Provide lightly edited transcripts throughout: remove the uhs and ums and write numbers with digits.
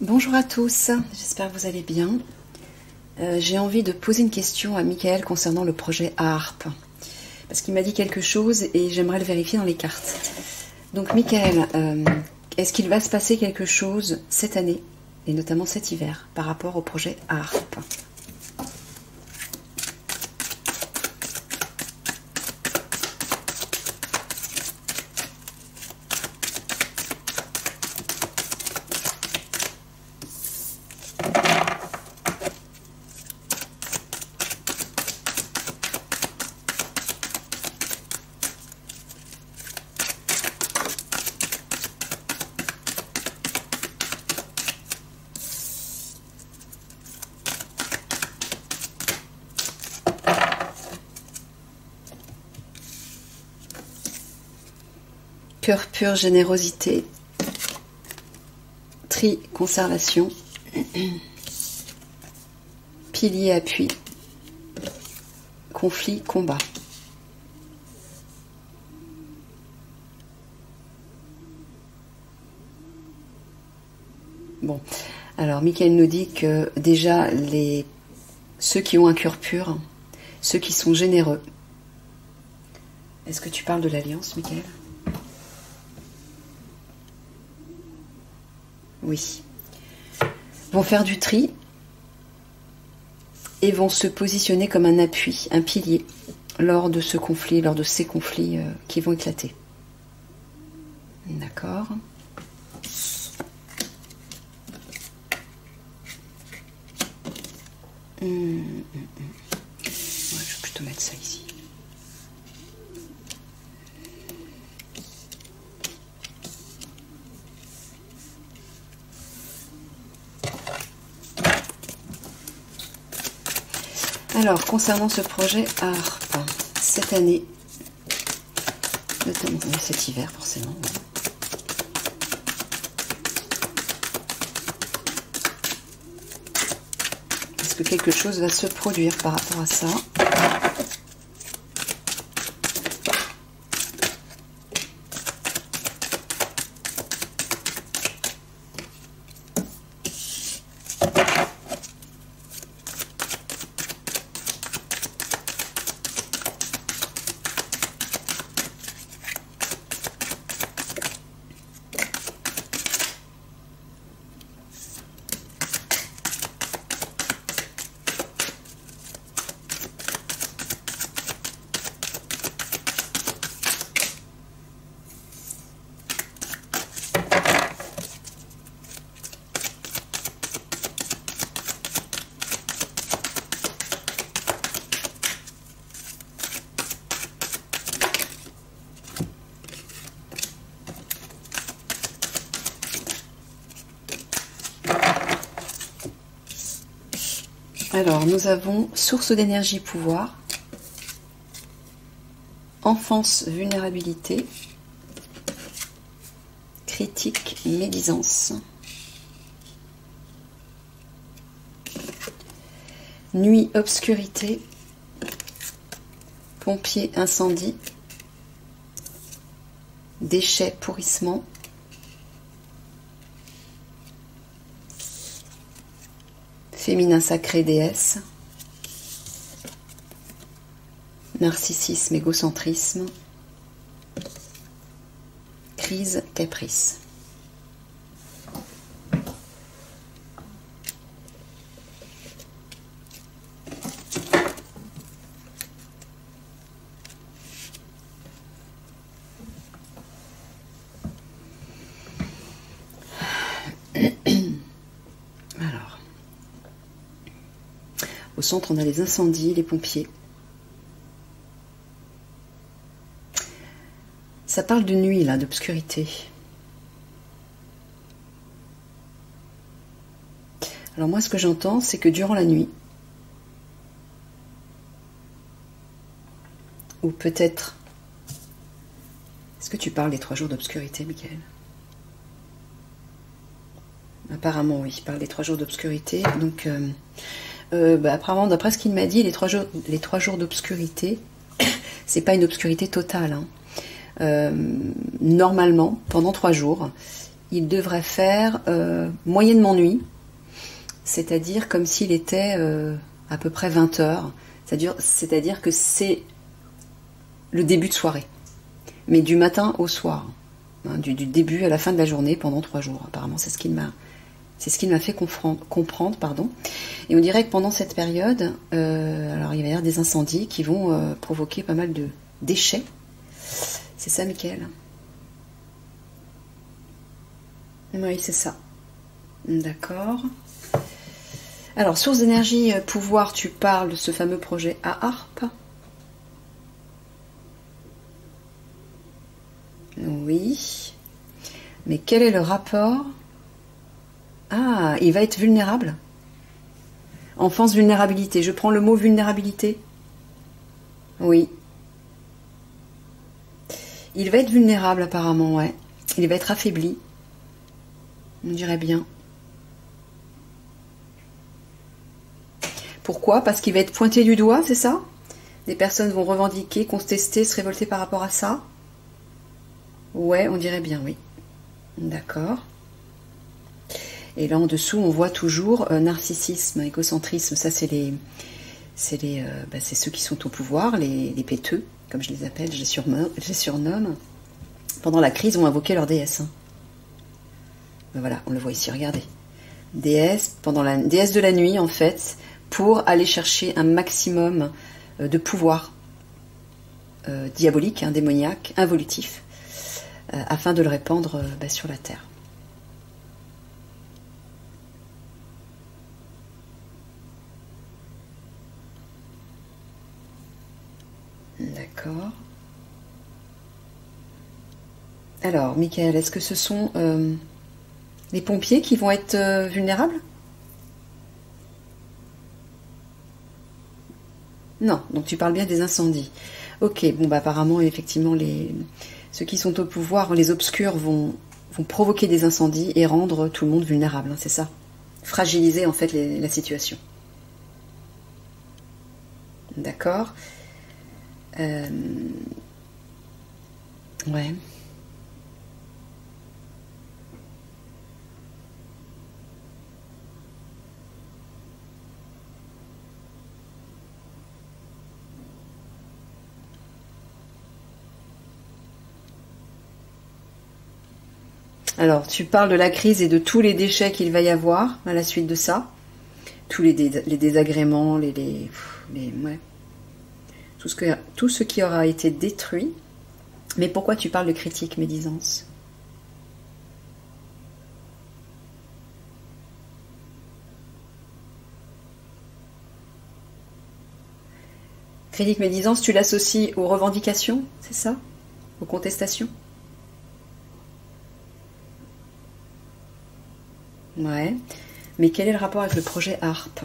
Bonjour à tous, j'espère que vous allez bien. J'ai envie de poser une question à Michael concernant le projet ARP. Parce qu'il m'a dit quelque chose et j'aimerais le vérifier dans les cartes. Donc Michael, est-ce qu'il va se passer quelque chose cette année, et notamment cet hiver, par rapport au projet ARP ? Cœur pur, générosité, tri, conservation, pilier, appui, conflit, combat. Bon, alors Michael nous dit que déjà ceux qui ont un cœur pur, ceux qui sont généreux. Est-ce que tu parles de l'alliance, Michael ? Oui. Vont faire du tri et vont se positionner comme un appui, un pilier lors de ce conflit, lors de ces conflits qui vont éclater. D'accord. Ouais, je vais plutôt mettre ça ici. Alors, concernant ce projet ARP, cette année, notamment cet hiver forcément, est-ce que quelque chose va se produire par rapport à ça ? Alors, nous avons source d'énergie, pouvoir, enfance, vulnérabilité, critique, médisance, nuit, obscurité, pompier, incendie, déchets, pourrissement, féminin sacré, déesse, narcissisme, égocentrisme, crise, caprice. Au centre, on a les incendies, les pompiers. Ça parle de nuit, là, d'obscurité. Alors moi, ce que j'entends, c'est que durant la nuit, ou peut-être... Est-ce que tu parles des 3 jours d'obscurité, Michael ? Apparemment, oui, il parle des 3 jours d'obscurité. Donc... apparemment, d'après ce qu'il m'a dit, les 3 jours d'obscurité, c'est pas une obscurité totale. Hein. Normalement, pendant 3 jours, il devrait faire moyennement nuit, c'est-à-dire comme s'il était à peu près 20 heures, c'est-à-dire que c'est le début de soirée, mais du matin au soir, hein, du début à la fin de la journée pendant 3 jours, apparemment, c'est ce qu'il m'a fait comprendre, pardon. Et on dirait que pendant cette période, alors il va y avoir des incendies qui vont provoquer pas mal de déchets. C'est ça, Michael? Oui, c'est ça. D'accord. Alors, source d'énergie, pouvoir, tu parles de ce fameux projet à harpe. Oui. Mais quel est le rapport? Ah, il va être vulnérable. Enfance, vulnérabilité. Je prends le mot vulnérabilité. Oui. Il va être vulnérable apparemment, ouais. Il va être affaibli. On dirait bien. Pourquoi? Parce qu'il va être pointé du doigt, c'est ça? Des personnes vont revendiquer, contester, se révolter par rapport à ça? Ouais, on dirait bien, oui. D'accord. Et là en dessous, on voit toujours narcissisme, égocentrisme. Ça, c'est ceux qui sont au pouvoir, les péteux, comme je les appelle, je les surnomme. Pendant la crise, ont invoqué leur déesse. Hein. Ben voilà, on le voit ici, regardez. Déesse, déesse de la nuit, en fait, pour aller chercher un maximum de pouvoir diabolique, hein, démoniaque, involutif, afin de le répandre sur la terre. D'accord. Alors, Michael, est-ce que ce sont les pompiers qui vont être vulnérables? Non, donc tu parles bien des incendies. Ok, bon bah apparemment, effectivement, ceux qui sont au pouvoir, les obscurs, vont provoquer des incendies et rendre tout le monde vulnérable, hein, c'est ça. Fragiliser en fait la situation. D'accord. Ouais. Alors, tu parles de la crise et de tous les déchets qu'il va y avoir à la suite de ça. Tous les désagréments, ouais. Tout ce qui aura été détruit. Mais pourquoi tu parles de critique, médisance? Critique, médisance, tu l'associes aux revendications, c'est ça? Aux contestations? Ouais. Mais quel est le rapport avec le projet ARP?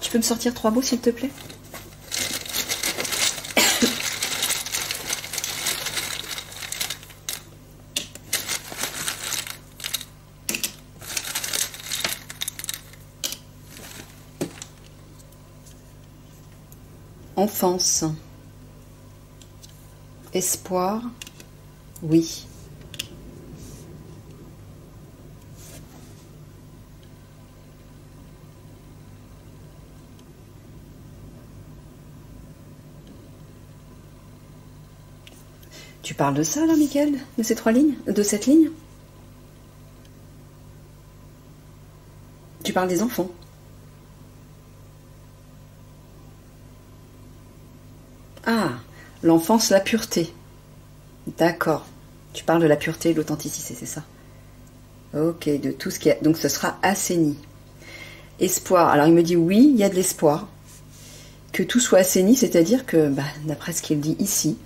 Tu peux me sortir 3 mots, s'il te plaît? Enfance. Espoir. Oui. Tu parles de ça, là, Michael? De ces 3 lignes? De cette ligne? Tu parles des enfants. Ah, l'enfance, la pureté. D'accord. Tu parles de la pureté et de l'authenticité, c'est ça? Ok, de tout ce qui est... Donc ce sera assaini. Espoir. Alors il me dit oui, il y a de l'espoir. Que tout soit assaini, c'est-à-dire que, d'après ce qu'il dit ici,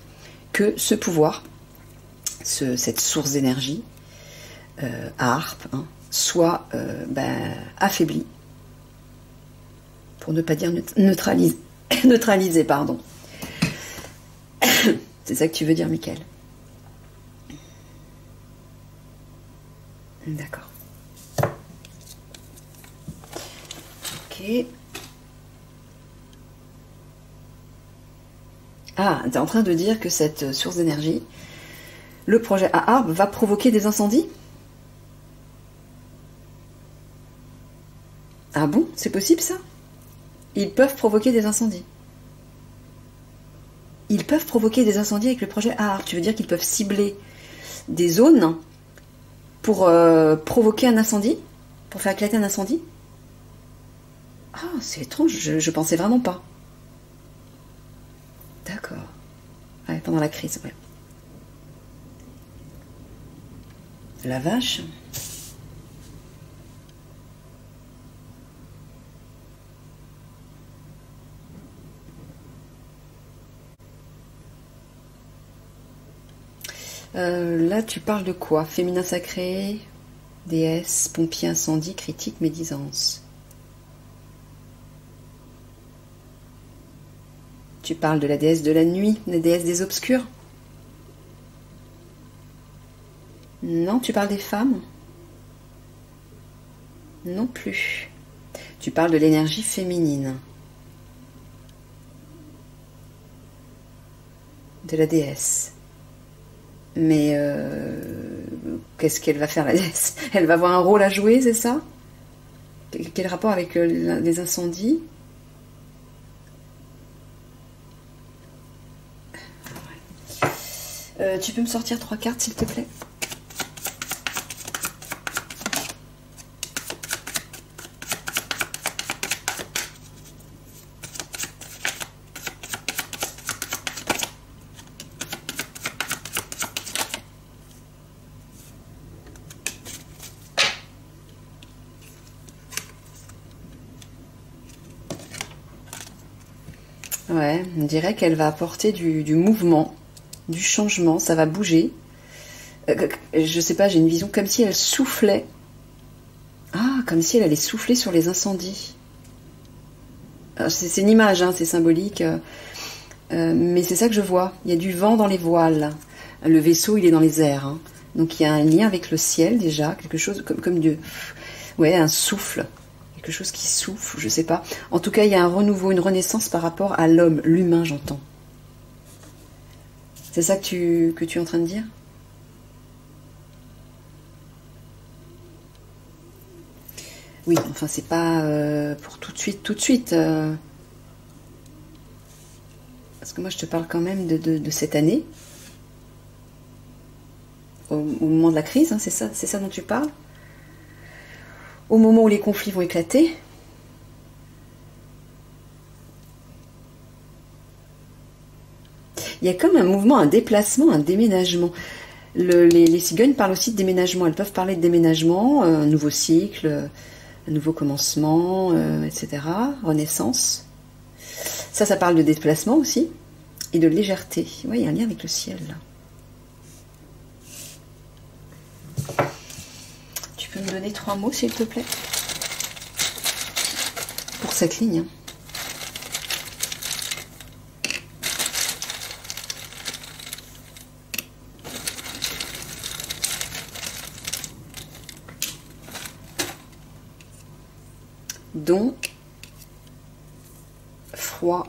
que ce pouvoir, cette source d'énergie, à harpe, hein, soit affaibli. Pour ne pas dire neutralisé, pardon. C'est ça que tu veux dire, Michael? D'accord. Ok. Ah, tu es en train de dire que cette source d'énergie, le projet à arbre, va provoquer des incendies? Ah bon? C'est possible ça? Ils peuvent provoquer des incendies. Ils peuvent provoquer des incendies avec le projet à arbre. Tu veux dire qu'ils peuvent cibler des zones pour provoquer un incendie? Pour faire éclater un incendie? Ah, c'est étrange, je pensais vraiment pas. D'accord. Ouais, pendant la crise, ouais. La vache. Là, tu parles de quoi? Féminin sacré, déesse, pompier, incendie, critique, médisance. Tu parles de la déesse de la nuit, la déesse des obscurs? Non, tu parles des femmes? Non plus. Tu parles de l'énergie féminine. De la déesse. Mais qu'est-ce qu'elle va faire, la déesse? Elle va avoir un rôle à jouer, c'est ça? Quel rapport avec les incendies? Tu peux me sortir 3 cartes, s'il te plaît? Ouais, on dirait qu'elle va apporter du mouvement, du changement, ça va bouger. Je sais pas, j'ai une vision comme si elle soufflait. Ah, comme si elle allait souffler sur les incendies. C'est une image, hein, c'est symbolique. Mais c'est ça que je vois. Il y a du vent dans les voiles. Le vaisseau, il est dans les airs. Hein. Donc il y a un lien avec le ciel déjà, quelque chose comme Dieu. Ouais, un souffle. Quelque chose qui souffle, je sais pas. En tout cas, il y a un renouveau, une renaissance par rapport à l'homme, l'humain, j'entends. C'est ça que tu es en train de dire? Oui, enfin, c'est pas pour tout de suite, tout de suite. Parce que moi, je te parle quand même de cette année. Au moment de la crise, hein, c'est ça dont tu parles? Au moment où les conflits vont éclater? Il y a comme un mouvement, un déplacement, un déménagement. Les cigognes parlent aussi de déménagement. Elles peuvent parler de déménagement, un nouveau cycle, un nouveau commencement, etc. Renaissance. Ça parle de déplacement aussi. Et de légèreté. Oui, il y a un lien avec le ciel, là. Tu peux me donner 3 mots, s'il te plaît? Pour cette ligne. Don, froid,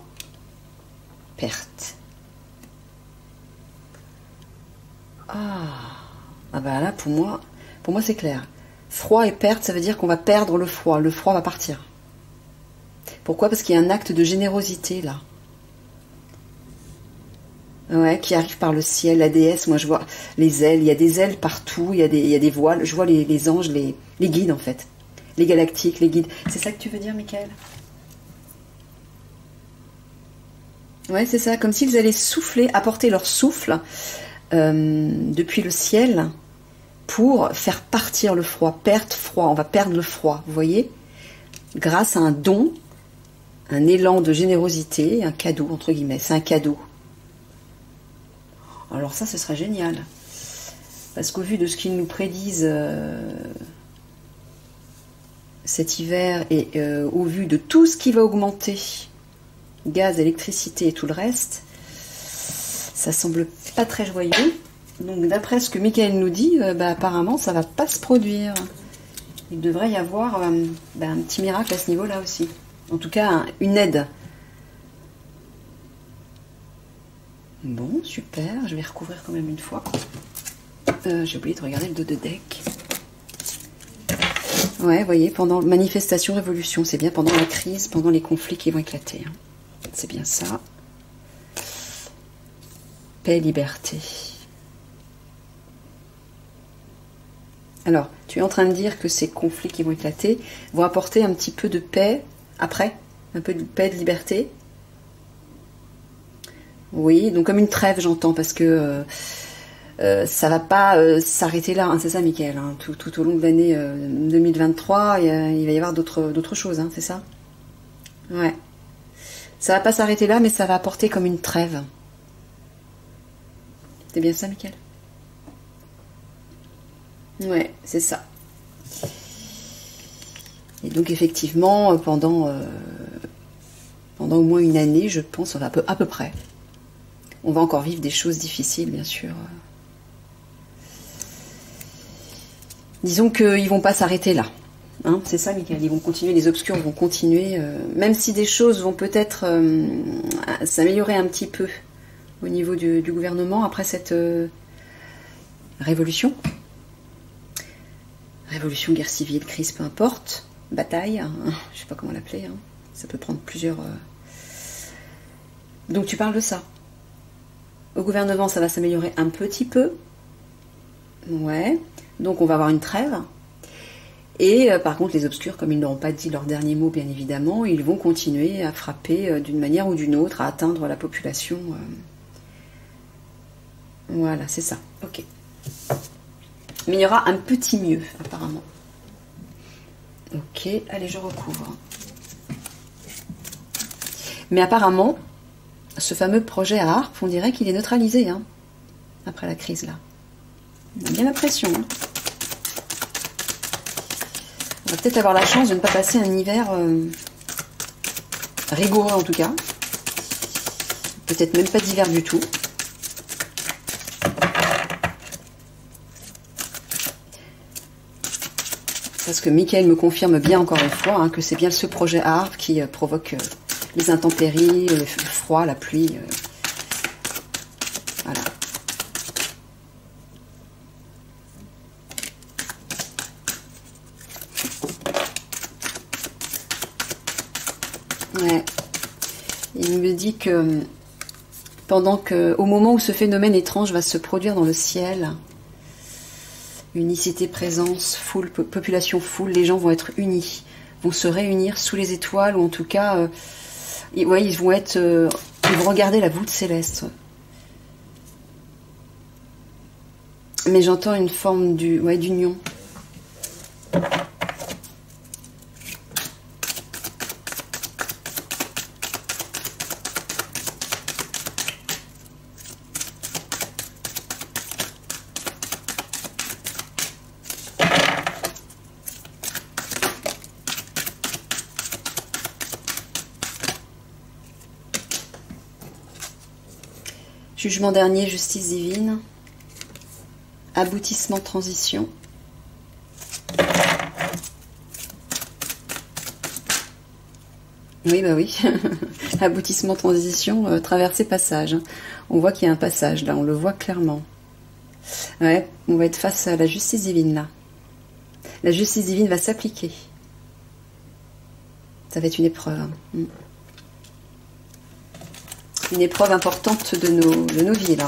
perte. Ah bah là, pour moi c'est clair. Froid et perte, ça veut dire qu'on va perdre le froid. Le froid va partir. Pourquoi? Parce qu'il y a un acte de générosité là. Ouais, qui arrive par le ciel, la déesse. Moi je vois les ailes, il y a des ailes partout, il y a des voiles. Je vois les anges, les guides en fait. Les galactiques, les guides. C'est ça que tu veux dire, Michael? Ouais, c'est ça. Comme s'ils allaient souffler, apporter leur souffle depuis le ciel pour faire partir le froid. Perte froid. On va perdre le froid, vous voyez? Grâce à un don, un élan de générosité, un cadeau, entre guillemets. C'est un cadeau. Alors ça, ce serait génial. Parce qu'au vu de ce qu'ils nous prédisent cet hiver et au vu de tout ce qui va augmenter, gaz, électricité et tout le reste, ça semble pas très joyeux. Donc d'après ce que Michael nous dit, apparemment ça va pas se produire. Il devrait y avoir un petit miracle à ce niveau-là aussi. En tout cas, une aide. Bon, super. Je vais recouvrir quand même une fois. J'ai oublié de regarder le dos de deck. Ouais, vous voyez, pendant manifestation, révolution, c'est bien pendant la crise, pendant les conflits qui vont éclater. Hein. C'est bien ça. Paix, liberté. Alors, tu es en train de dire que ces conflits qui vont éclater vont apporter un petit peu de paix après, un peu de paix, de liberté. Oui, donc comme une trêve, j'entends, parce que ça va pas s'arrêter là, hein, c'est ça, Michael, hein, tout au long de l'année 2023, il va y avoir d'autres choses, hein, c'est ça? Ouais. Ça va pas s'arrêter là, mais ça va apporter comme une trêve. C'est bien ça, Michael? Ouais, c'est ça. Et donc effectivement, pendant au moins une année, je pense, à peu près, on va encore vivre des choses difficiles, bien sûr. Disons qu'ils vont pas s'arrêter là. Hein, c'est ça, Michael. Ils vont continuer, les obscurs vont continuer, même si des choses vont peut-être s'améliorer un petit peu au niveau du gouvernement après cette révolution. Révolution, guerre civile, crise, peu importe. Bataille, hein, je sais pas comment l'appeler. Hein. Ça peut prendre plusieurs... Donc tu parles de ça. Au gouvernement, ça va s'améliorer un petit peu. Ouais. Donc on va avoir une trêve. Et par contre, les obscurs, comme ils n'auront pas dit leur dernier mot, bien évidemment, ils vont continuer à frapper d'une manière ou d'une autre, à atteindre la population. Voilà, c'est ça. Ok. Mais il y aura un petit mieux, apparemment. Ok, allez, je recouvre. Mais apparemment, ce fameux projet à ARP, on dirait qu'il est neutralisé, hein, après la crise, là. On a bien l'impression. Hein. On va peut-être avoir la chance de ne pas passer un hiver rigoureux, en tout cas. Peut-être même pas d'hiver du tout. Parce que Michael me confirme bien encore une fois hein, que c'est bien ce projet ARP qui provoque les intempéries, le froid, la pluie. Voilà. Ouais. Il me dit que au moment où ce phénomène étrange va se produire dans le ciel, unicité, présence, foule, population foule, les gens vont être unis, vont se réunir sous les étoiles, ou en tout cas, ouais, ils vont regarder la voûte céleste. Mais j'entends une forme d'union. Jugement dernier, justice divine. Aboutissement, transition. Oui, bah oui. Aboutissement, transition, traversée, passage. On voit qu'il y a un passage, là, on le voit clairement. Ouais, on va être face à la justice divine, là. La justice divine va s'appliquer. Ça va être une épreuve. Hein. Une épreuve importante de nos vies, là.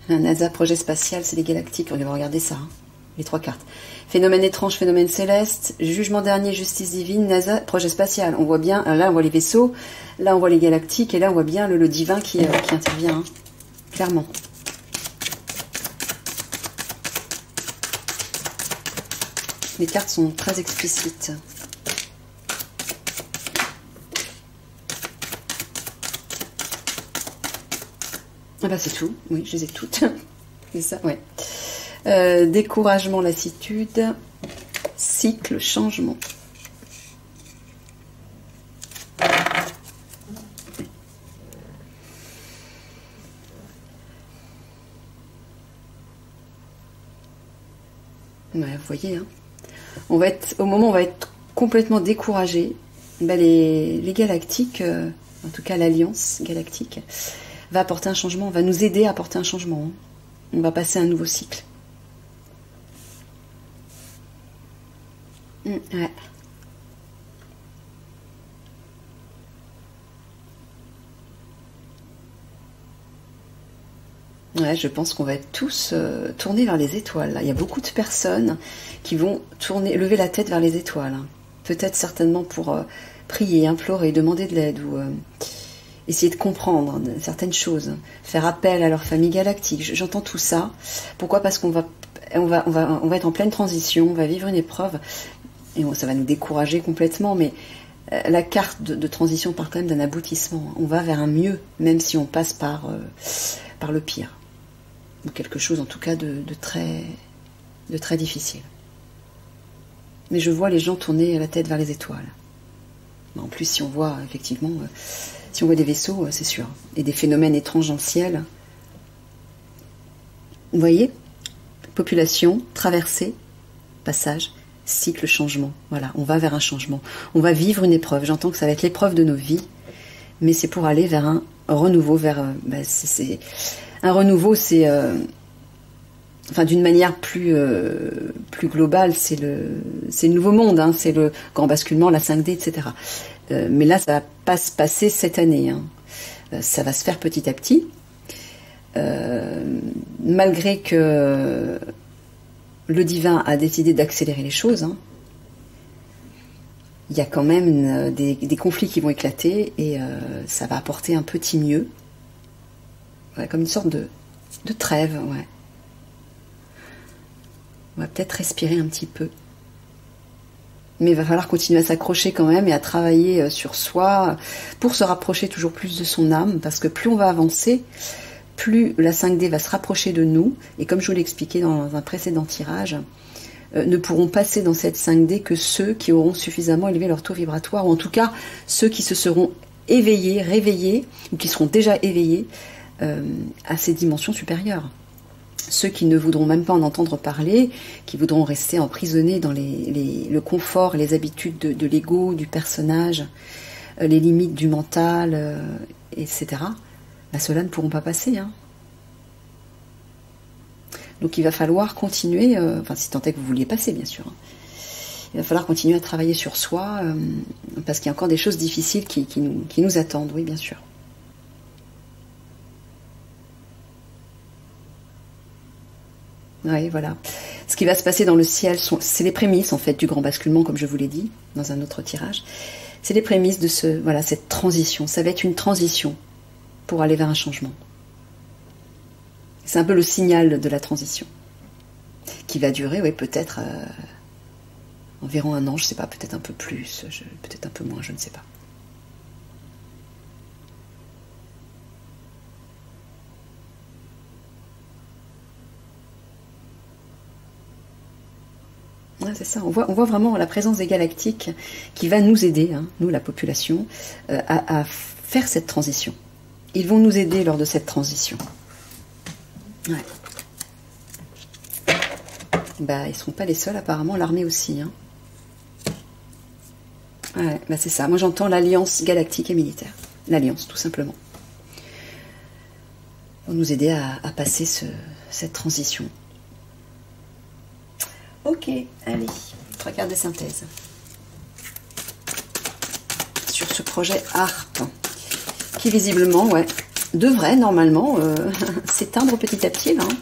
Un NASA, projet spatial, c'est les galactiques. On va regarder ça, hein. Les 3 cartes. Phénomène étrange, phénomène céleste, jugement dernier, justice divine, NASA, projet spatial. On voit bien, là on voit les vaisseaux, là on voit les galactiques, et là on voit bien le divin qui intervient, hein. Clairement. Les cartes sont très explicites. Ah bah c'est tout, oui, je les ai toutes. C'est ça, ouais. Découragement, lassitude, cycle, changement. Ouais, vous voyez, hein. On va être, au moment où on va être complètement découragé, bah les galactiques en tout cas l'Alliance galactique, va apporter un changement, va nous aider à apporter un changement. Hein. On va passer à un nouveau cycle. Ouais. Ouais, je pense qu'on va être tous tournés vers les étoiles. Là. Il y a beaucoup de personnes qui vont lever la tête vers les étoiles. Hein. Peut-être certainement pour prier, implorer, demander de l'aide ou essayer de comprendre certaines choses, faire appel à leur famille galactique. J'entends tout ça. Pourquoi? Parce qu'on va être en pleine transition, on va vivre une épreuve et ça va nous décourager complètement, mais la carte de transition parle quand même d'un aboutissement. On va vers un mieux, même si on passe par le pire. Ou quelque chose en tout cas de très difficile. Mais je vois les gens tourner la tête vers les étoiles. En plus, si on voit effectivement, si on voit des vaisseaux, c'est sûr, et des phénomènes étranges dans le ciel. Vous voyez, population, traversée, passage, cycle, changement. Voilà, on va vers un changement. On va vivre une épreuve. J'entends que ça va être l'épreuve de nos vies, mais c'est pour aller vers un renouveau, un renouveau, c'est enfin d'une manière plus globale, c'est le nouveau monde, hein, c'est le grand basculement, la 5D, etc. Mais là, ça va pas se passer cette année. Hein. Ça va se faire petit à petit, malgré que le divin a décidé d'accélérer les choses. Hein. Il y a quand même des conflits qui vont éclater et ça va apporter un petit mieux. Ouais, comme une sorte de trêve, ouais. On va peut-être respirer un petit peu. Mais il va falloir continuer à s'accrocher quand même et à travailler sur soi pour se rapprocher toujours plus de son âme, parce que plus on va avancer, plus la 5D va se rapprocher de nous, et comme je vous l'ai expliqué dans un précédent tirage, ne pourront passer dans cette 5D que ceux qui auront suffisamment élevé leur taux vibratoire, ou en tout cas ceux qui se seront éveillés, réveillés, ou qui seront déjà éveillés à ces dimensions supérieures. Ceux qui ne voudront même pas en entendre parler, qui voudront rester emprisonnés dans le confort et les habitudes de l'ego, du personnage, les limites du mental, etc., ceux-là ne pourront pas passer. Hein. Donc il va falloir continuer, enfin si tant est que vous vouliez passer bien sûr, hein. Il va falloir continuer à travailler sur soi, parce qu'il y a encore des choses difficiles qui nous attendent, oui bien sûr. Oui, voilà. Ce qui va se passer dans le ciel, c'est les prémices en fait du grand basculement, comme je vous l'ai dit dans un autre tirage. C'est les prémices de cette transition. Ça va être une transition pour aller vers un changement. C'est un peu le signal de la transition, qui va durer, oui, peut-être environ un an, je ne sais pas, peut-être un peu plus, peut-être un peu moins, je ne sais pas. Ouais, c'est ça, on voit vraiment la présence des galactiques qui va nous aider, hein, nous la population, à faire cette transition. Ils vont nous aider lors de cette transition. Ouais. Bah, ils ne seront pas les seuls apparemment, l'armée aussi. Hein. Ouais, bah c'est ça, moi j'entends l'alliance galactique et militaire. L'alliance, tout simplement. Pour nous aider à passer cette transition. Ok, allez, 3 cartes de synthèse. Sur ce projet ARP, qui visiblement, ouais, devrait normalement s'éteindre petit à petit, là. Hein.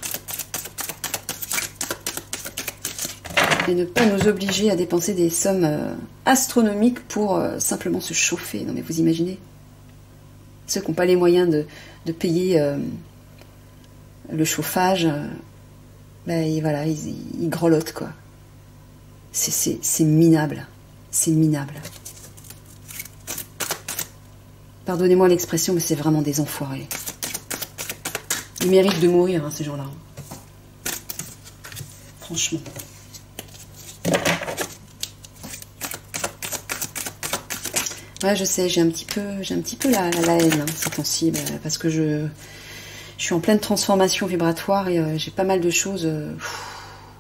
Et ne pas nous obliger à dépenser des sommes astronomiques pour simplement se chauffer. Non mais vous imaginez? Ceux qui n'ont pas les moyens de payer le chauffage... Ben, voilà, ils grelottent, quoi. C'est minable. C'est minable. Pardonnez-moi l'expression, mais c'est vraiment des enfoirés. Ils méritent de mourir, hein, ces gens-là. Franchement. Ouais, je sais, j'ai un petit peu la haine, hein, ces temps-ci, parce que je suis en pleine transformation vibratoire et j'ai pas mal de choses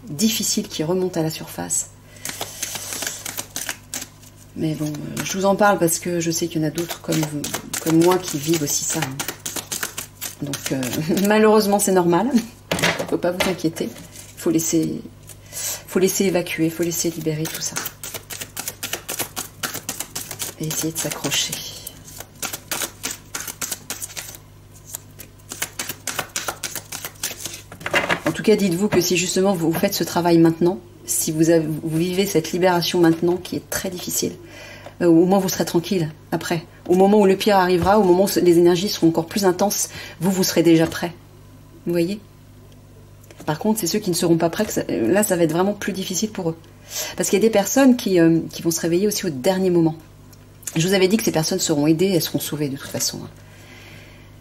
difficiles qui remontent à la surface. Mais bon, je vous en parle parce que je sais qu'il y en a d'autres comme comme moi qui vivent aussi ça. Hein. Donc malheureusement c'est normal. Il ne faut pas vous inquiéter. Il faut laisser évacuer, il faut laisser libérer tout ça. Et essayer de s'accrocher. En tout cas, dites-vous que si justement vous faites ce travail maintenant, si vous vivez cette libération maintenant qui est très difficile, au moins vous serez tranquille après. Au moment où le pire arrivera, au moment où les énergies seront encore plus intenses, vous serez déjà prêt. Vous voyez? Par contre, c'est ceux qui ne seront pas prêts, là ça va être vraiment plus difficile pour eux. Parce qu'il y a des personnes qui vont se réveiller aussi au dernier moment. Je vous avais dit que ces personnes seront aidées, elles seront sauvées de toute façon.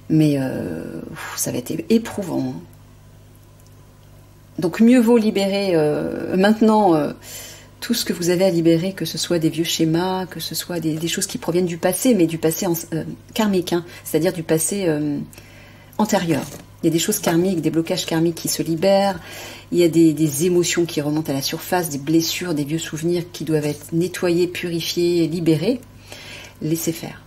Mais ça va être éprouvant. Donc mieux vaut libérer maintenant tout ce que vous avez à libérer, que ce soit des vieux schémas, que ce soit des choses qui proviennent du passé, mais du passé karmique, hein, c'est-à-dire du passé antérieur. Il y a des choses karmiques, des blocages karmiques qui se libèrent, il y a des émotions qui remontent à la surface, des blessures, des vieux souvenirs qui doivent être nettoyés, purifiés, libérés. Laissez faire.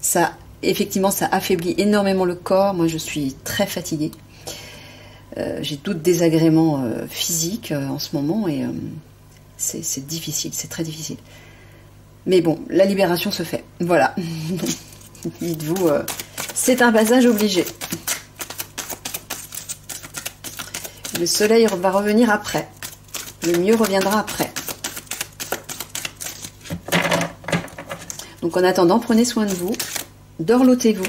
Ça, effectivement, ça affaiblit énormément le corps. Moi, je suis très fatiguée. J'ai d'autres désagréments physiques en ce moment et c'est difficile, c'est très difficile. Mais bon, la libération se fait. Voilà. Dites-vous, c'est un passage obligé. Le soleil va revenir après. Le mieux reviendra après. Donc en attendant, prenez soin de vous. Dorlotez-vous.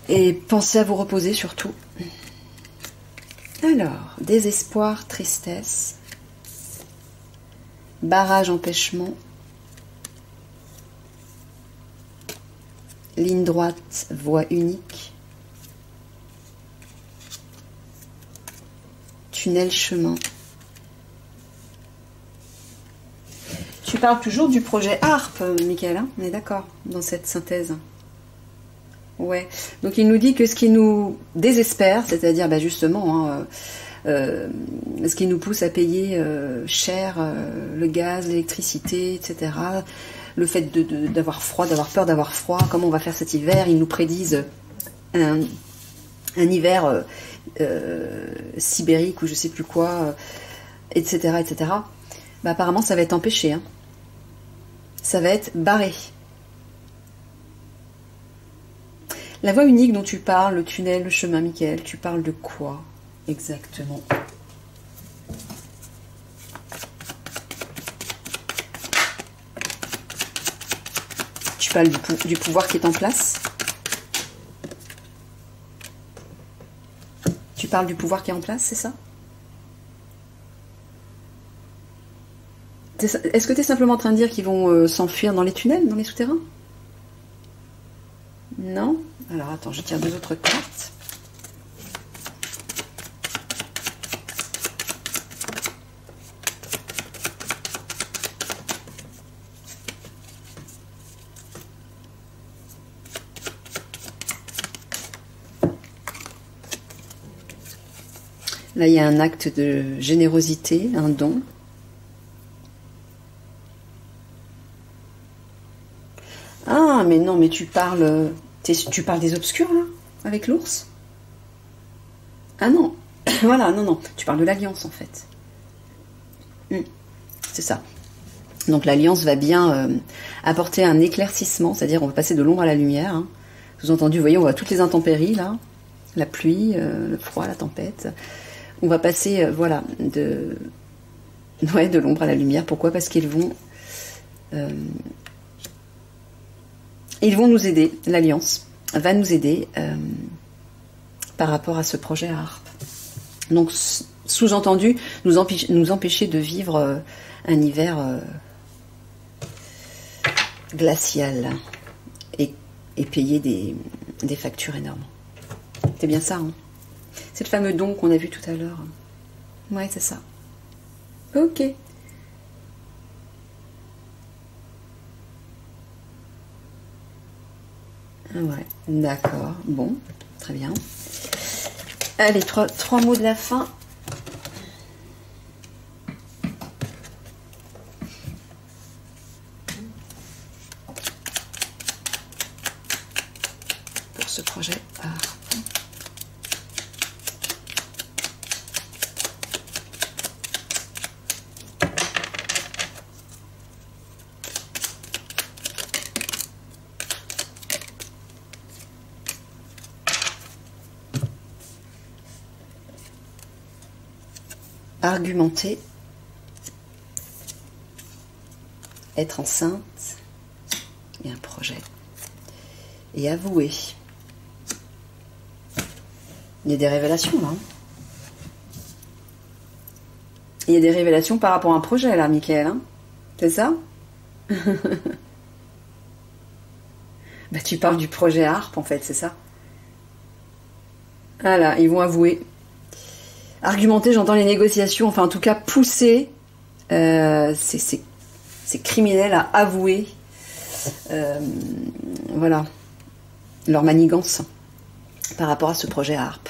Et pensez à vous reposer surtout. Alors, désespoir, tristesse, barrage, empêchement, ligne droite, voie unique, tunnel, chemin. Tu parles toujours du projet ARP, Michael, hein, on est d'accord dans cette synthèse. Ouais, donc il nous dit que ce qui nous désespère, c'est-à-dire bah justement, hein, ce qui nous pousse à payer cher le gaz, l'électricité, etc., le fait d'avoir froid, d'avoir peur d'avoir froid, comment on va faire cet hiver, ils nous prédisent un hiver sibérique ou je sais plus quoi, etc., etc., bah apparemment ça va être empêché, hein. Ça va être barré. La voie unique dont tu parles, le tunnel, le chemin, Michael, tu parles de quoi exactement? Tu parles du pouvoir qui est en place? Tu parles du pouvoir qui est en place, c'est ça? Est-ce que tu es simplement en train de dire qu'ils vont s'enfuir dans les tunnels, dans les souterrains? Non? Alors attends, je tire deux autres cartes. Là, il y a un acte de générosité, un don. Ah, mais non, mais tu parles des obscurs, là, avec l'ours? Ah non, voilà, non, tu parles de l'alliance, en fait. C'est ça. Donc l'alliance va bien apporter un éclaircissement, c'est-à-dire on va passer de l'ombre à la lumière. Hein. Sous-entendu, vous voyez, on voit toutes les intempéries, là, la pluie, le froid, la tempête. On va passer, voilà, de l'ombre à la lumière. Pourquoi? Parce qu'ils vont... ils vont nous aider, l'Alliance va nous aider par rapport à ce projet ARP. Donc, sous-entendu, nous empêcher de vivre un hiver glacial et payer des factures énormes. C'est bien ça, hein? C'est le fameux don qu'on a vu tout à l'heure. Ouais, c'est ça. Ok. Ouais, d'accord. Bon, très bien. Allez, trois mots de la fin. ce projet ARP. Argumenter, être enceinte et un projet, et avouer. Il y a des révélations là. Il y a des révélations par rapport à un projet là, Michael, hein, c'est ça? Bah, tu parles du projet ARP en fait, c'est ça? Voilà, ils vont avouer. Argumenter, j'entends les négociations, enfin en tout cas pousser, c'est criminel à avouer, voilà, leur manigance par rapport à ce projet ARP.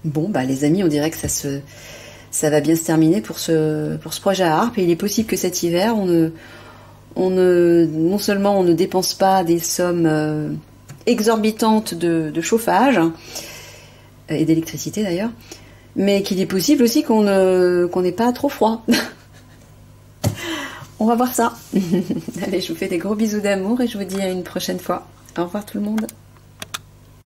Bon, bah les amis, on dirait que ça va bien se terminer pour ce projet ARP, et il est possible que cet hiver, non seulement on ne dépense pas des sommes exorbitantes de chauffage, et d'électricité d'ailleurs, mais qu'il est possible aussi qu'on n'ait pas trop froid. On va voir ça. Allez, je vous fais des gros bisous d'amour et je vous dis à une prochaine fois. Au revoir tout le monde.